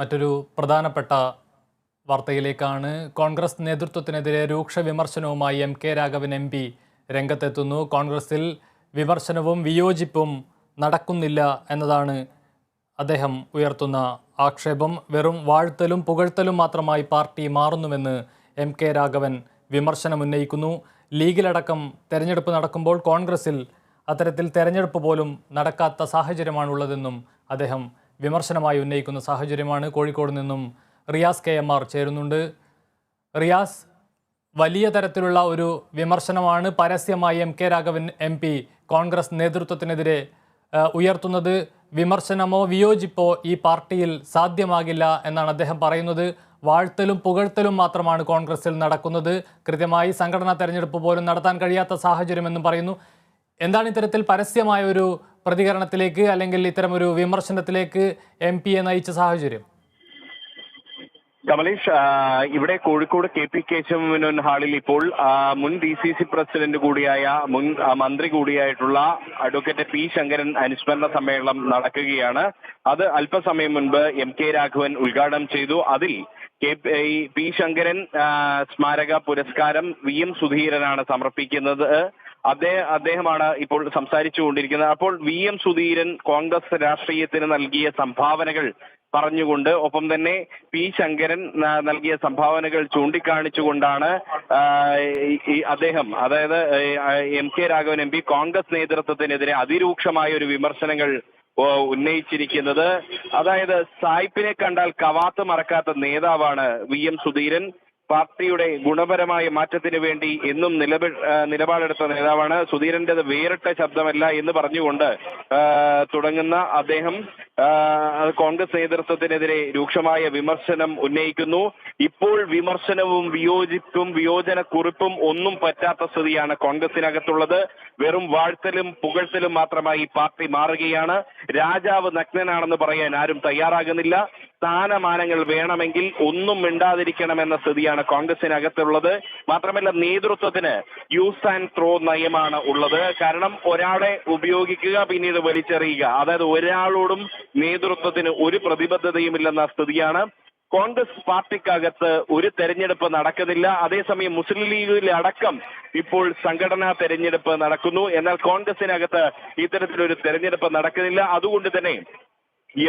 മറ്റൊരു പ്രധാനപ്പെട്ട വാർത്തയിലേക്കാണ്. കോൺഗ്രസ് നേതൃത്വത്തിനെതിരെ രൂക്ഷ വിമർശനവുമായി കെ രാഘവൻ MP രംഗത്തെത്തുന്നു. കോൺഗ്രസിൽ വിമർശനവും വിയോജിപ്പും നടക്കുന്നില്ല എന്നതാണ് അദ്ദേഹം ഉയർത്തുന്ന ആക്ഷേപം. വെറും വാഴ്ത്തലും പുകഴ്ത്തലും മാത്രമായി പാർട്ടി മാറുന്നുവെന്ന് കെ രാഘവൻ വിമർശനമുന്നയിക്കുന്നു. ലീഗിലടക്കം തെരഞ്ഞെടുപ്പ് നടക്കുമ്പോൾ കോൺഗ്രസിൽ അത്തരത്തിൽ തെരഞ്ഞെടുപ്പ് പോലും നടക്കാത്ത സാഹചര്യമാണുള്ളതെന്നും അദ്ദേഹം വിമർശനമായി ഉന്നയിക്കുന്ന സാഹചര്യമാണ്. കോഴിക്കോട് നിന്നും റിയാസ് KMR ചേരുന്നുണ്ട്. റിയാസ്, വലിയ തരത്തിലുള്ള ഒരു വിമർശനമാണ് പരസ്യമായി കെ രാഘവൻ MP കോൺഗ്രസ് നേതൃത്വത്തിനെതിരെ ഉയർത്തുന്നത്. വിമർശനമോ വിയോജിപ്പോ ഈ പാർട്ടിയിൽ സാധ്യമാകില്ല എന്നാണ് അദ്ദേഹം പറയുന്നത്. വാഴ്ത്തലും പുകഴ്ത്തലും മാത്രമാണ് കോൺഗ്രസിൽ നടക്കുന്നത്. കൃത്യമായി സംഘടനാ തെരഞ്ഞെടുപ്പ് പോലും നടത്താൻ കഴിയാത്ത സാഹചര്യമെന്നും പറയുന്നു. എന്താണ് ഇത്തരത്തിൽ പരസ്യമായ ഒരു പ്രതികരണത്തിലേക്ക് അല്ലെങ്കിൽ ഇത്തരമൊരു വിമർശനത്തിലേക്ക് MP നയിച്ച സാഹചര്യം? കമലേഷ്, ഇവിടെ കോഴിക്കോട് KP കേശവമേനോൻ ഹാളിൽ ഇപ്പോൾ മുൻ DCC പ്രസിഡന്റ് കൂടിയായ മുൻ മന്ത്രി കൂടിയായിട്ടുള്ള അഡ്വക്കേറ്റ് P ശങ്കരൻ അനുസ്മരണ സമ്മേളനം നടക്കുകയാണ്. അത് അല്പസമയം മുൻപ് കെ രാഘവൻ ഉദ്ഘാടനം ചെയ്തു. അതിൽ P ശങ്കരൻ സ്മാരക പുരസ്കാരം VM സുധീരനാണ് സമർപ്പിക്കുന്നത്. അദ്ദേഹമാണ് ഇപ്പോൾ സംസാരിച്ചുകൊണ്ടിരിക്കുന്നത്. അപ്പോൾ VM സുധീരൻ കോൺഗ്രസ് രാഷ്ട്രീയത്തിന് നൽകിയ സംഭാവനകൾ പറഞ്ഞുകൊണ്ട്, ഒപ്പം തന്നെ P ശങ്കരൻ നൽകിയ സംഭാവനകൾ ചൂണ്ടിക്കാണിച്ചുകൊണ്ടാണ് അദ്ദേഹം, അതായത് കെ രാഘവൻ MP കോൺഗ്രസ് നേതൃത്വത്തിനെതിരെ അതിരൂക്ഷമായ ഒരു വിമർശനങ്ങൾ ഉന്നയിച്ചിരിക്കുന്നത്. അതായത് സായിപ്പിനെ കണ്ടാൽ കവാത്ത് മറക്കാത്ത നേതാവാണ് VM സുധീരൻ. പാർട്ടിയുടെ ഗുണപരമായ മാറ്റത്തിന് വേണ്ടി എന്നും നിലപാടെടുത്ത നേതാവാണ്. സുധീരൻ്റെത് വേറിട്ട ശബ്ദമല്ല എന്ന് പറഞ്ഞുകൊണ്ട് തുടങ്ങുന്ന അദ്ദേഹം കോൺഗ്രസ് നേതൃത്വത്തിനെതിരെ രൂക്ഷമായ വിമർശനം ഉന്നയിക്കുന്നു. ഇപ്പോൾ വിമർശനവും വിയോജിപ്പും വിയോജനക്കുറിപ്പും ഒന്നും പറ്റാത്ത സ്ഥിതിയാണ് കോൺഗ്രസിനകത്തുള്ളത്. വെറും വാഴ്ത്തലും പുകഴ്ത്തലും മാത്രമായി പാർട്ടി മാറുകയാണ്. രാജാവ് നഗ്നനാണെന്ന് പറയാൻ ആരും തയ്യാറാകുന്നില്ല. സ്ഥാനമാനങ്ങൾ വേണമെങ്കിൽ ഒന്നും മിണ്ടാതിരിക്കണമെന്ന സ്ഥിതിയാണ് കോൺഗ്രസിനകത്തുള്ളത്. മാത്രമല്ല, നേതൃത്വത്തിന് യൂസ് ആൻഡ് ത്രോ നയമാണ് ഉള്ളത്. കാരണം ഒരാളെ ഉപയോഗിക്കുക, പിന്നീട് വലിച്ചെറിയുക. അതായത് ഒരാളോടും നേതൃത്വത്തിന് ഒരു പ്രതിബദ്ധതയുമില്ലെന്ന സ്ഥിതിയാണ്. കോൺഗ്രസ് പാർട്ടിക്കകത്ത് ഒരു തെരഞ്ഞെടുപ്പ് നടക്കുന്നില്ല. അതേസമയം മുസ്ലിം ലീഗിലെ അടക്കം ഇപ്പോൾ സംഘടനാ തെരഞ്ഞെടുപ്പ് നടക്കുന്നു. എന്നാൽ കോൺഗ്രസിനകത്ത് ഇത്തരത്തിലൊരു തെരഞ്ഞെടുപ്പ് നടക്കുന്നില്ല. അതുകൊണ്ട് തന്നെ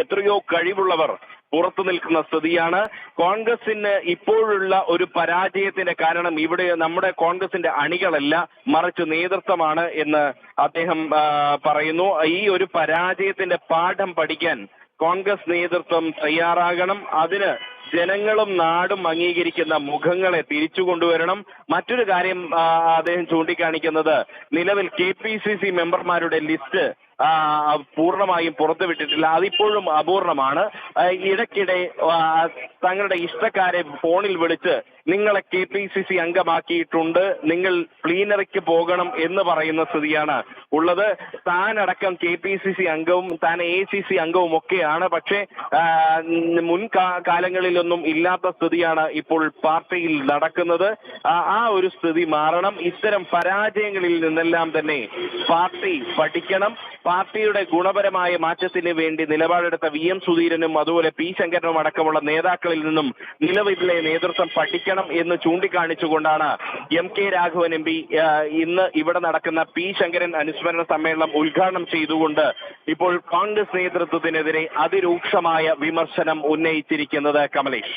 എത്രയോ കഴിവുള്ളവർ പുറത്തു നിൽക്കുന്ന സ്ഥിതിയാണ്. കോൺഗ്രസിന് ഇപ്പോഴുള്ള ഒരു പരാജയത്തിന്റെ കാരണം ഇവിടെ നമ്മുടെ കോൺഗ്രസിന്റെ അണികളല്ല, മറിച്ച് നേതൃത്വമാണ് എന്ന് അദ്ദേഹം പറയുന്നു. ഈ ഒരു പരാജയത്തിന്റെ പാഠം പഠിക്കാൻ കോൺഗ്രസ് നേതൃത്വം തയ്യാറാകണം. അതിന് ജനങ്ങളും നാടും അംഗീകരിക്കുന്ന മുഖങ്ങളെ തിരിച്ചു കൊണ്ടുവരണം. മറ്റൊരു കാര്യം അദ്ദേഹം ചൂണ്ടിക്കാണിക്കുന്നത്, നിലവിൽ KPCC മെമ്പർമാരുടെ ലിസ്റ്റ് പൂർണ്ണമായും പുറത്തുവിട്ടിട്ടില്ല. അതിപ്പോഴും അപൂർണമാണ്. ഇടയ്ക്കിടെ തങ്ങളുടെ ഇഷ്ടക്കാരെ ഫോണിൽ വിളിച്ച് നിങ്ങളെ KPCC അംഗമാക്കിയിട്ടുണ്ട്, നിങ്ങൾ പ്ലീനറിക്ക് പോകണം എന്ന് പറയുന്ന സ്ഥിതിയാണ് ഉള്ളത്. താനടക്കം KPCC അംഗവും താൻ ACC അംഗവും ഒക്കെയാണ്. പക്ഷേ കാലങ്ങളിലൊന്നും ഇല്ലാത്ത സ്ഥിതിയാണ് ഇപ്പോൾ പാർട്ടിയിൽ നടക്കുന്നത്. ആ ഒരു സ്ഥിതി മാറണം. ഇത്തരം പരാജയങ്ങളിൽ നിന്നെല്ലാം തന്നെ പാർട്ടി പഠിക്കണം. പാർട്ടിയുടെ ഗുണപരമായ മാറ്റത്തിന് വേണ്ടി നിലപാടെടുത്ത VM സുധീരനും അതുപോലെ P ശങ്കരനും അടക്കമുള്ള നേതാക്കളിൽ നിന്നും നിലവിലെ നേതൃത്വം പഠിക്കണം എന്ന് ചൂണ്ടിക്കാണിച്ചുകൊണ്ടാണ് കെ രാഘവൻ MP ഇന്ന് ഇവിടെ നടക്കുന്ന P ശങ്കരൻ അനുസ്മരണ സമ്മേളനം ഉദ്ഘാടനം ചെയ്തുകൊണ്ട് ഇപ്പോൾ കോൺഗ്രസ് നേതൃത്വത്തിനെതിരെ അതിരൂക്ഷമായ വിമർശനം ഉന്നയിച്ചിരിക്കുന്നത്. കമലേഷ്,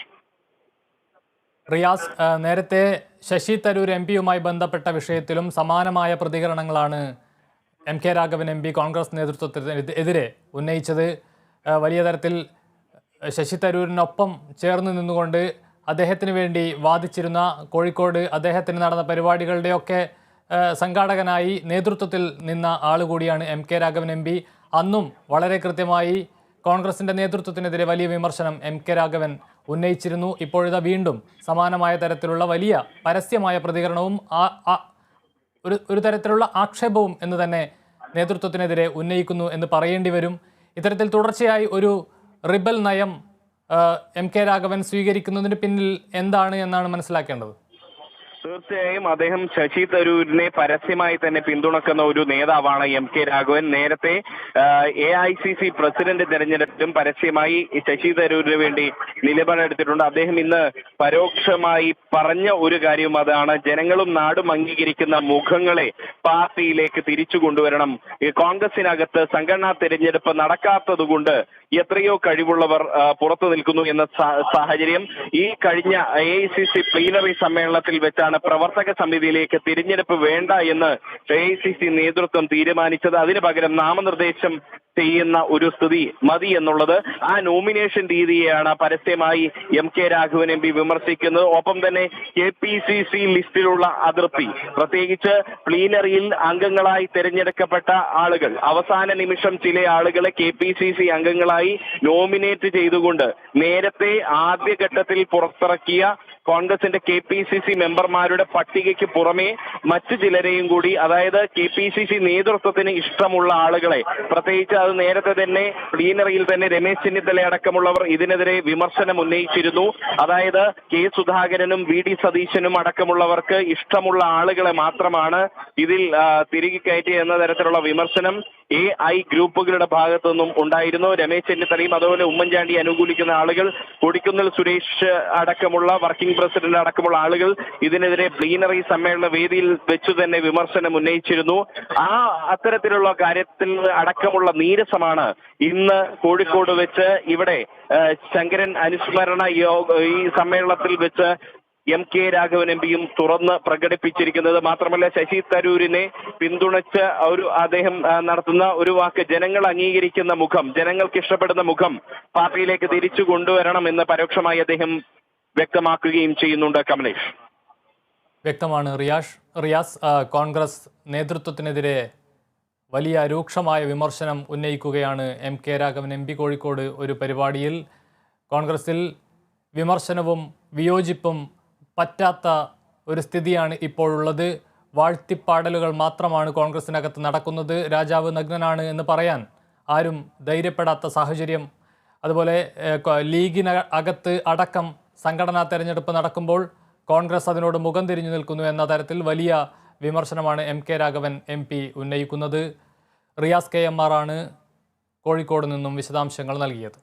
റിയാസ്, നേരത്തെ ശശി തരൂർ MP-യുമായി ബന്ധപ്പെട്ട വിഷയത്തിലും സമാനമായ പ്രതികരണങ്ങളാണ് കെ രാഘവൻ MP കോൺഗ്രസ് നേതൃത്വത്തിനെതിരെ ഉന്നയിച്ചത്. വലിയ തരത്തിൽ ശശി തരൂരിനൊപ്പം ചേർന്ന് നിന്നുകൊണ്ട് അദ്ദേഹത്തിന് വേണ്ടി വാദിച്ചിരുന്ന, കോഴിക്കോട് അദ്ദേഹത്തിന് നടന്ന പരിപാടികളുടെയൊക്കെ സംഘാടകനായി നേതൃത്വത്തിൽ നിന്ന ആളുകൂടിയാണ് കെ രാഘവൻ MP. അന്നും വളരെ കൃത്യമായി കോൺഗ്രസിൻ്റെ നേതൃത്വത്തിനെതിരെ വലിയ വിമർശനം കെ രാഘവൻ ഉന്നയിച്ചിരുന്നു. ഇപ്പോഴിതാ വീണ്ടും സമാനമായ തരത്തിലുള്ള വലിയ പരസ്യമായ പ്രതികരണവും ഒരു തരത്തിലുള്ള ആക്ഷേപവും എന്ന് തന്നെ നേതൃത്വത്തിനെതിരെ ഉന്നയിക്കുന്നു എന്ന് പറയേണ്ടി വരും. ഇത്തരത്തിൽ തുടർച്ചയായി ഒരു റിബൽ നയം കെ രാഘവൻ സ്വീകരിക്കുന്നതിന് പിന്നിൽ എന്താണ് എന്നാണ് മനസ്സിലാക്കേണ്ടത്? തീർച്ചയായും അദ്ദേഹം ശശി തരൂരിനെ പരസ്യമായി തന്നെ പിന്തുണക്കുന്ന ഒരു നേതാവാണ് MK രാഘവൻ. നേരത്തെ AICC പ്രസിഡന്റ് തെരഞ്ഞെടുപ്പിലും പരസ്യമായി ശശി തരൂരിന് വേണ്ടി നിലപാടെടുത്തിട്ടുണ്ട്. അദ്ദേഹം ഇന്ന് പരോക്ഷമായി പറഞ്ഞ ഒരു കാര്യം അതാണ്, ജനങ്ങളും നാടും അംഗീകരിക്കുന്ന മുഖങ്ങളെ പാർട്ടിയിലേക്ക് തിരിച്ചു കൊണ്ടുവരണം. ഈ കോൺഗ്രസിനകത്ത് സംഘടനാ തെരഞ്ഞെടുപ്പ് നടക്കാത്തതുകൊണ്ട് എത്രയോ കഴിവുള്ളവർ പുറത്തു നിൽക്കുന്നു എന്ന സാഹചര്യം ഈ കഴിഞ്ഞ AICC പ്ലീനറി സമ്മേളനത്തിൽ വെച്ചാണ് പ്രവർത്തക സമിതിയിലേക്ക് തിരഞ്ഞെടുപ്പ് വേണ്ട എന്ന് AICC നേതൃത്വം തീരുമാനിച്ചത്. അതിനു പകരം നാമനിർദ്ദേശം ചെയ്യുന്ന ഒരു സ്ഥിതി മതി എന്നുള്ളത്. ആ നോമിനേഷൻ രീതിയെയാണ് പരസ്യമായി MK രാഘവൻ MP വിമർശിക്കുന്നത്. ഒപ്പം തന്നെ KPCC ലിസ്റ്റിലുള്ള അതൃപ്തി, പ്രത്യേകിച്ച് പ്ലീനറിയിൽ അംഗങ്ങളായി തിരഞ്ഞെടുക്കപ്പെട്ട ആളുകൾ അവസാന നിമിഷം ചില ആളുകളെ KPCC അംഗങ്ങളായി നോമിനേറ്റ് ചെയ്തുകൊണ്ട് നേരത്തെ ആദ്യഘട്ടത്തിൽ പുറത്തിറക്കിയ കോൺഗ്രസിന്റെ KPCC മെമ്പർമാരുടെ പട്ടികയ്ക്ക് പുറമെ മറ്റു ചിലരെയും കൂടി, അതായത് KPCC നേതൃത്വത്തിന് ഇഷ്ടമുള്ള ആളുകളെ, പ്രത്യേകിച്ച് അത് നേരത്തെ തന്നെ പ്ലീനറിയിൽ തന്നെ രമേശ് ചെന്നിത്തല അടക്കമുള്ളവർ ഇതിനെതിരെ വിമർശനം ഉന്നയിച്ചിരുന്നു. അതായത് K സുധാകരനും VD സതീശനും അടക്കമുള്ളവർക്ക് ഇഷ്ടമുള്ള ആളുകളെ മാത്രമാണ് ഇതിൽ തിരികെ കയറ്റി എന്ന തരത്തിലുള്ള വിമർശനം AI ഗ്രൂപ്പുകളുടെ ഭാഗത്തു നിന്നും ഉണ്ടായിരുന്നു. രമേശ് ചെന്നിത്തലയും അതുപോലെ ഉമ്മൻചാണ്ടി അനുകൂലിക്കുന്ന ആളുകൾ, കൊടിക്കുന്നിൽ സുരേഷ് അടക്കമുള്ള വർക്കിംഗ് പ്രസിഡന്റ് അടക്കമുള്ള ആളുകൾ ഇതിനെതിരെ പ്ലീനറി സമ്മേളന വേദിയിൽ വെച്ചു തന്നെ വിമർശനം ഉന്നയിച്ചിരുന്നു. അത്തരത്തിലുള്ള കാര്യത്തിൽ അടക്കമുള്ള നീരസമാണ് ഇന്ന് കോഴിക്കോട് വെച്ച് ഇവിടെ ശങ്കരൻ അനുസ്മരണ ഈ സമ്മേളനത്തിൽ വെച്ച് MK രാഘവൻ MPയും തുറന്ന് പ്രകടിപ്പിച്ചിരിക്കുന്നത്. മാത്രമല്ല ശശി തരൂരിനെ പിന്തുണച്ച് അദ്ദേഹം നടത്തുന്ന ഒരു വാക്ക്, ജനങ്ങൾ അംഗീകരിക്കുന്ന മുഖം, ജനങ്ങൾക്ക് ഇഷ്ടപ്പെടുന്ന മുഖം പാർട്ടിയിലേക്ക് തിരിച്ചു കൊണ്ടുവരണം എന്ന് പരോക്ഷമായി അദ്ദേഹം വ്യക്തമാക്കുകയും ചെയ്യുന്നുണ്ട്. കമലേഷ്, വ്യക്തമാണ്. റിയാസ്, കോൺഗ്രസ് നേതൃത്വത്തിനെതിരെ വലിയ രൂക്ഷമായ വിമർശനം ഉന്നയിക്കുകയാണ് MK രാഘവൻ MP കോഴിക്കോട് ഒരു പരിപാടിയിൽ. കോൺഗ്രസിൽ വിമർശനവും വിയോജിപ്പും പറ്റാത്ത ഒരു സ്ഥിതിയാണ് ഇപ്പോഴുള്ളത്. വാഴ്ത്തിപ്പാടലുകൾ മാത്രമാണ് കോൺഗ്രസിനകത്ത് നടക്കുന്നത്. രാജാവ് നഗ്നനാണ് എന്ന് പറയാൻ ആരും ധൈര്യപ്പെടാത്ത സാഹചര്യം. അതുപോലെ ലീഗിനകത്ത് അടക്കം സംഘടനാ തെരഞ്ഞെടുപ്പ് നടക്കുമ്പോൾ കോൺഗ്രസ് അതിനോട് മുഖം തിരിഞ്ഞു നിൽക്കുന്നു എന്ന തരത്തിൽ വലിയ വിമർശനമാണ് MK രാഘവൻ MP ഉന്നയിക്കുന്നത്. റിയാസ് KMR ആണ് കോഴിക്കോട് നിന്നും വിശദാംശങ്ങൾ നൽകിയത്.